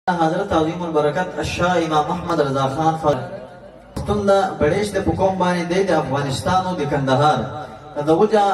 حضرت عظیم البرکت الشاہ امام محمد رضا خان فتن دا بڑیش دا پکوم بانی دے دا افغانستان و دا کندہار دا وجہ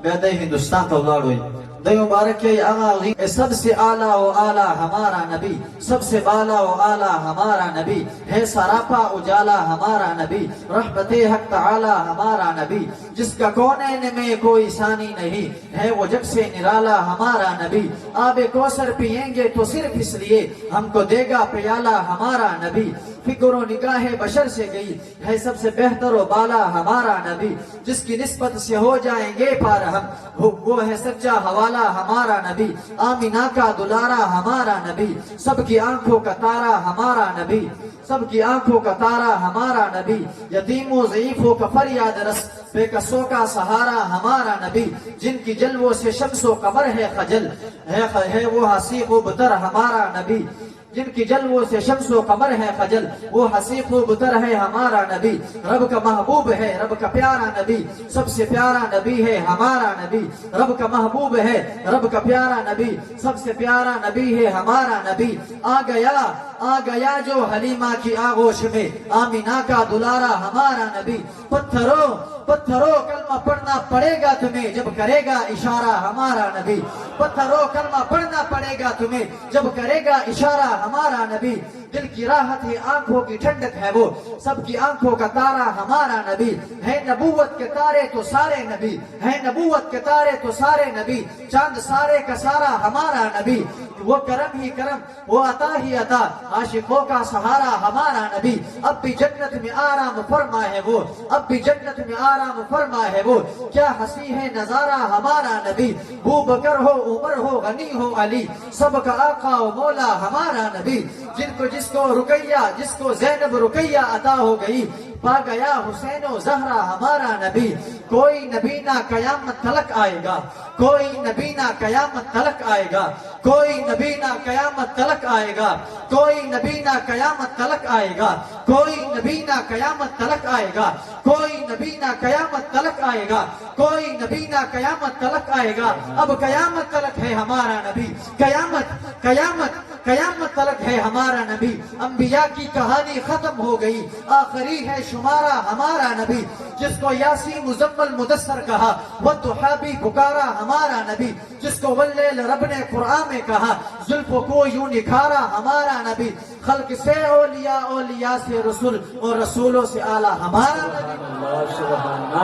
بیادہ ہندوستان تولاڑوئی دا مبارک ہے آغا سب سے اعلیٰ و اعلیٰ ہمارا نبی، سب سے بالا و اعلیٰ ہمارا نبی ہے، سراپا اجالا ہمارا نبی، رحمت حق تعالی ہمارا نبی، جس کا کونین میں کوئی ثانی نہیں ہے، وہ جگ سے نرالا ہمارا نبی، آب کوثر پئیں گے تو صرف اس لیے ہم کو دے گا پیالہ ہمارا نبی، فکر و نگاہ بشر سے گئی ہے سب سے بہتر و بالا ہمارا نبی، جس کی نسبت سے ہو جائیں گے پار ہم، وہ ہے سچا حوالہ ہمارا نبی، آمینہ کا دلارا ہمارا نبی، سب کی آنکھوں کا تارا ہمارا نبی، سب کی آنکھوں کا تارا ہمارا نبی، یتیم و ضعیفوں کا فریاد رس، بے کسوں کا سہارا ہمارا نبی، جن کی جلووں سے شمس و قمر ہے خجل ہے وہ حسیب و بتر ہمارا نبی، جن کی جلووں سے شمس و قمر ہے خجل وہ حسیب و بتر ہے ہمارا نبی، رب کا محبوب ہے رب کا پیارا نبی، سب سے پیارا نبی ہے ہمارا نبی، رب کا محبوب ہے رب کا پیارا نبی، سب سے پیارا نبی ہے ہمارا نبی، آ گیا جو حلیمہ کی آغوش میں، آمینہ کا دلارا ہمارا نبی، پتھروں کلمہ پڑھنا پڑے گا تمہیں جب کرے گا اشارہ ہمارا نبی، پتھروں کلمہ پڑھنا پڑے گا تمہیں جب کرے گا اشارہ ہمارا نبی، دل کی راحت ہے آنکھوں کی ٹھنڈک ہے وہ، سب کی آنکھوں کا تارا ہمارا نبی، ہے نبوت کے تارے تو سارے نبی، ہے نبوت کے تارے تو سارے نبی، چاند سارے کا سارا ہمارا نبی، وہ کرم ہی کرم وہ عطا ہی عطا، عاشقوں کا سہارا ہمارا نبی، اب بھی جنت میں آرام فرما ہے وہ، اب بھی جنت میں آرام فرما ہے وہ، کیا ہنسی ہے نظارہ ہمارا نبی، ابو بکر ہو عمر ہو غنی ہو علی، سب کا آقا و مولا ہمارا نبی، جس کو رقیہ جس کو زینب رقیہ عطا ہو گئی، پا گیا حسین و زہرا ہمارا نبی، کوئی نبی نہ قیامت تلک آئے گا، کوئی نبی نہ قیامت تلک آئے گا، کوئی نبی نہ قیامت تلک آئے گا، کوئی نبی نہ قیامت تلک آئے گا، کوئی نبی نہ قیامت تلک آئے گا، کوئی نبی نہ قیامت تلک آئے گا، کوئی نبی نہ قیامت تلک آئے گا، اب قیامت تلک ہے ہمارا نبی، قیامت تلک ہے ہمارا نبی، انبیاء کی کہانی ختم ہو گئی، آخری ہے شمارہ ہمارا نبی، جس کو یاسین مزمل مدثر کہا والضحیٰ بھی پکارا ہمارا نبی، جس کو واللیل رب نے قرآن میں کہا زلف کو یوں نکھارا ہمارا نبی، خلق سے اولیاء، اولیاء سے رسول اور رسولوں سے اعلیٰ ہمارا نبی۔